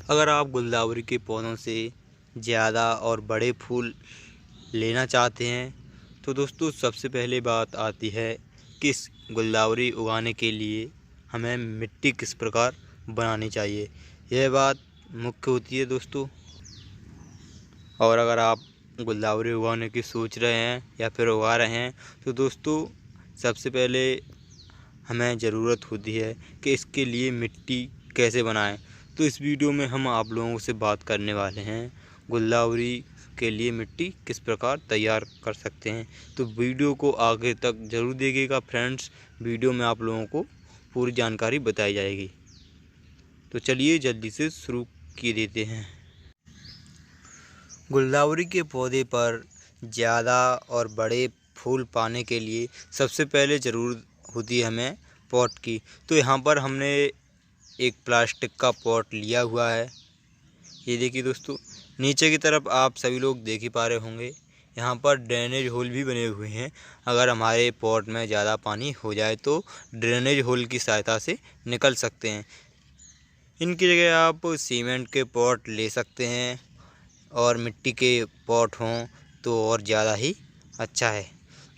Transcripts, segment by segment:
अगर आप गुलदाउदी के पौधों से ज़्यादा और बड़े फूल लेना चाहते हैं तो दोस्तों सबसे पहले बात आती है कि इस गुलदाउदी उगाने के लिए हमें मिट्टी किस प्रकार बनानी चाहिए, यह बात मुख्य होती है दोस्तों। और अगर आप गुलदाउदी उगाने की सोच रहे हैं या फिर उगा रहे हैं तो दोस्तों सबसे पहले हमें ज़रूरत होती है कि इसके लिए मिट्टी कैसे बनाएं। तो इस वीडियो में हम आप लोगों से बात करने वाले हैं गुलदाउदी के लिए मिट्टी किस प्रकार तैयार कर सकते हैं। तो वीडियो को आगे तक ज़रूर देखिएगा फ्रेंड्स, वीडियो में आप लोगों को पूरी जानकारी बताई जाएगी। तो चलिए जल्दी से शुरू किए देते हैं। गुलदाउदी के पौधे पर ज़्यादा और बड़े फूल पाने के लिए सबसे पहले ज़रूरत होती है हमें पॉट की। तो यहाँ पर हमने एक प्लास्टिक का पॉट लिया हुआ है। ये देखिए दोस्तों, नीचे की तरफ आप सभी लोग देख ही पा रहे होंगे, यहाँ पर ड्रेनेज होल भी बने हुए हैं। अगर हमारे पॉट में ज़्यादा पानी हो जाए तो ड्रेनेज होल की सहायता से निकल सकते हैं। इनकी जगह आप सीमेंट के पॉट ले सकते हैं और मिट्टी के पॉट हों तो और ज़्यादा ही अच्छा है।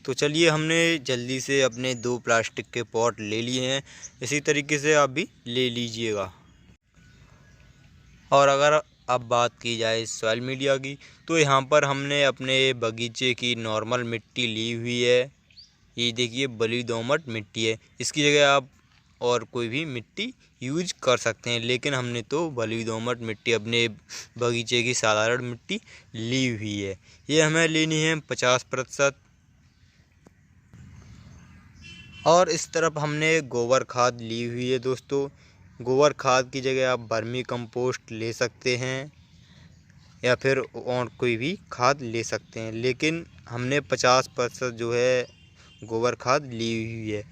तो चलिए हमने जल्दी से अपने 2 प्लास्टिक के पॉट ले लिए हैं, इसी तरीके से आप भी ले लीजिएगा। और अगर अब बात की जाए सॉइल मीडिया की तो यहाँ पर हमने अपने बगीचे की नॉर्मल मिट्टी ली हुई है। ये देखिए बलुई दोमट मिट्टी है, इसकी जगह आप और कोई भी मिट्टी यूज कर सकते हैं, लेकिन हमने तो बलुई दोमट मिट्टी अपने बगीचे की साधारण मिट्टी ली हुई है। ये हमें लेनी है 50%। और इस तरफ हमने गोबर खाद ली हुई है दोस्तों। गोबर खाद की जगह आप वर्मी कंपोस्ट ले सकते हैं या फिर और कोई भी खाद ले सकते हैं, लेकिन हमने 50% जो है गोबर खाद ली हुई है।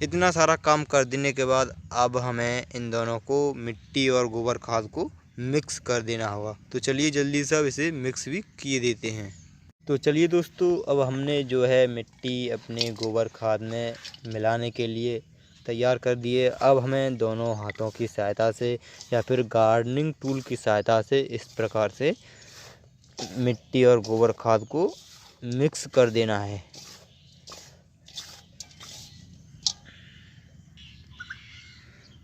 इतना सारा काम कर देने के बाद अब हमें इन दोनों को मिट्टी और गोबर खाद को मिक्स कर देना होगा। तो चलिए जल्दी से अब इसे मिक्स भी किए देते हैं। तो चलिए दोस्तों, अब हमने जो है मिट्टी अपने गोबर खाद में मिलाने के लिए तैयार कर दिए। अब हमें दोनों हाथों की सहायता से या फिर गार्डनिंग टूल की सहायता से इस प्रकार से मिट्टी और गोबर खाद को मिक्स कर देना है।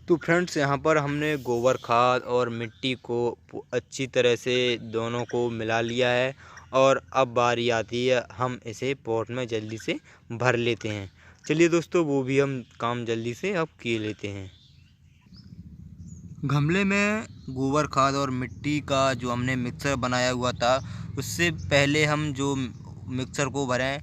तो फ्रेंड्स यहाँ पर हमने गोबर खाद और मिट्टी को अच्छी तरह से दोनों को मिला लिया है और अब बारी आती है हम इसे पॉट में जल्दी से भर लेते हैं। चलिए दोस्तों वो भी हम काम जल्दी से अब किए लेते हैं। गमले में गोबर खाद और मिट्टी का जो हमने मिक्सर बनाया हुआ था उससे पहले हम जो मिक्सर को भरें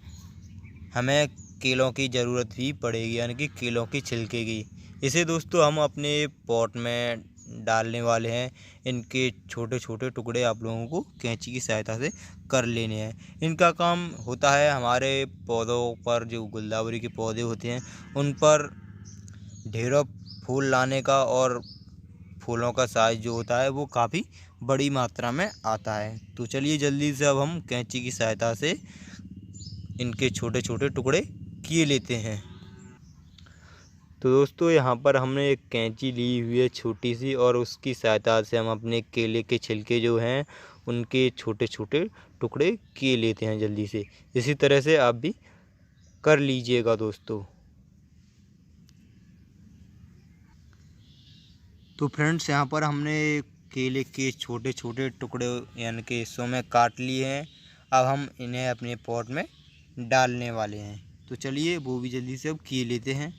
हमें केलों की ज़रूरत भी पड़ेगी, यानी कि केलों की छिलके की। इसे दोस्तों हम अपने पॉट में डालने वाले हैं। इनके छोटे छोटे टुकड़े आप लोगों को कैंची की सहायता से कर लेने हैं। इनका काम होता है हमारे पौधों पर, जो गुलदाउदी के पौधे होते हैं उन पर ढेरों फूल लाने का, और फूलों का साइज़ जो होता है वो काफ़ी बड़ी मात्रा में आता है। तो चलिए जल्दी से अब हम कैंची की सहायता से इनके छोटे छोटे टुकड़े किए लेते हैं। तो दोस्तों यहाँ पर हमने एक कैंची ली हुई है छोटी सी, और उसकी सहायता से हम अपने केले के छिलके जो हैं उनके छोटे छोटे टुकड़े किए लेते हैं जल्दी से। इसी तरह से आप भी कर लीजिएगा दोस्तों। तो फ्रेंड्स यहाँ पर हमने केले के छोटे छोटे टुकड़े यानी कि हिस्सों में काट लिए हैं। अब हम इन्हें अपने पॉट में डालने वाले हैं। तो चलिए वो भी जल्दी से अब किए लेते हैं।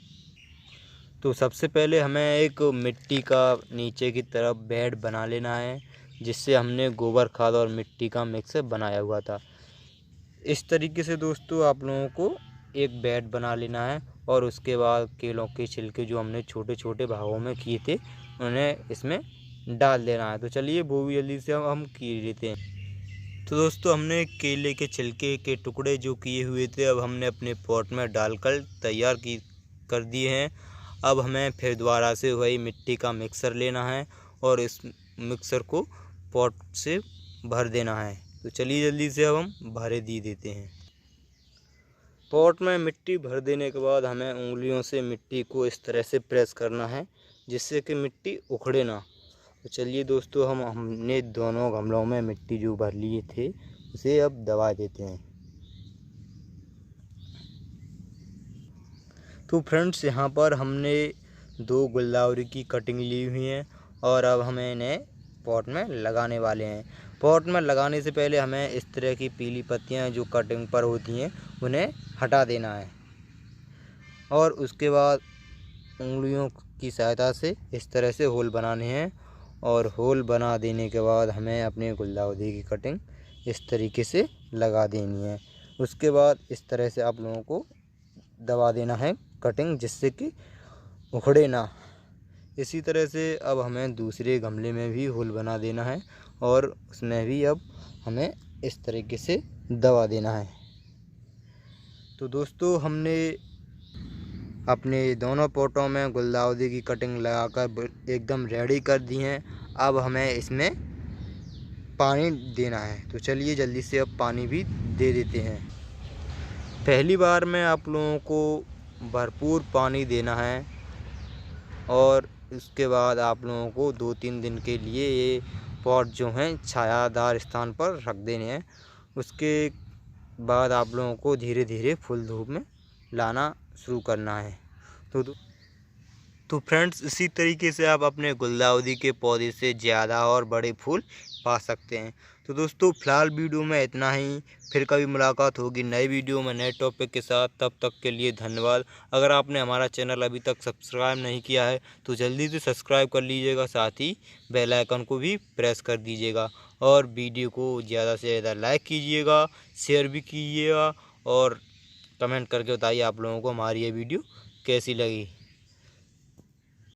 तो सबसे पहले हमें एक मिट्टी का नीचे की तरफ बेड बना लेना है, जिससे हमने गोबर खाद और मिट्टी का मिक्स बनाया हुआ था। इस तरीके से दोस्तों आप लोगों को एक बेड बना लेना है, और उसके बाद केलों के छिलके जो हमने छोटे छोटे भागों में किए थे उन्हें इसमें डाल देना है। तो चलिए वो भी जल्दी से हम किए लेते हैं। तो दोस्तों हमने केले के छिलके के टुकड़े जो किए हुए थे अब हमने अपने पॉट में डालकर तैयार कर दिए हैं। अब हमें फिर दोबारा से वही मिट्टी का मिक्सर लेना है और इस मिक्सर को पॉट से भर देना है। तो चलिए जल्दी से अब हम भरे दे देते हैं। पॉट में मिट्टी भर देने के बाद हमें उंगलियों से मिट्टी को इस तरह से प्रेस करना है जिससे कि मिट्टी उखड़े ना, तो चलिए दोस्तों, हमने दोनों गमलों में मिट्टी जो भर लिए थे उसे अब दबा देते हैं। तो फ्रेंड्स, यहाँ पर हमने 2 गुलदाउदी की कटिंग ली हुई है और अब हमें इन्हें पॉट में लगाने वाले हैं। पॉट में लगाने से पहले हमें इस तरह की पीली पत्तियाँ जो कटिंग पर होती हैं उन्हें हटा देना है और उसके बाद उंगलियों की सहायता से इस तरह से होल बनाने हैं और होल बना देने के बाद हमें अपने गुलदाउदी की कटिंग इस तरीके से लगा देनी है। उसके बाद इस तरह से आप लोगों को दबा देना है कटिंग, जिससे कि उखड़े ना। इसी तरह से अब हमें दूसरे गमले में भी होल बना देना है और उसमें भी अब हमें इस तरीके से दबा देना है। तो दोस्तों, हमने अपने दोनों पोटों में गुलदाउदी की कटिंग लगाकर एकदम रेडी कर दी हैं। अब हमें इसमें पानी देना है। तो चलिए जल्दी से अब पानी भी दे देते हैं। पहली बार में आप लोगों को भरपूर पानी देना है और उसके बाद आप लोगों को 2-3 दिन के लिए ये पॉट जो हैं छायादार स्थान पर रख देने हैं। उसके बाद आप लोगों को धीरे धीरे फुल धूप में लाना शुरू करना है। तो फ्रेंड्स, इसी तरीके से आप अपने गुलदाउदी के पौधे से ज़्यादा और बड़े फूल पा सकते हैं। तो दोस्तों, फ़िलहाल वीडियो में इतना ही। फिर कभी मुलाकात होगी नए वीडियो में नए टॉपिक के साथ। तब तक के लिए धन्यवाद। अगर आपने हमारा चैनल अभी तक सब्सक्राइब नहीं किया है तो जल्दी से सब्सक्राइब कर लीजिएगा, साथ ही बेल आइकन को भी प्रेस कर दीजिएगा और वीडियो को ज़्यादा से ज़्यादा लाइक कीजिएगा, शेयर भी कीजिएगा और कमेंट करके बताइए आप लोगों को हमारी ये वीडियो कैसी लगी।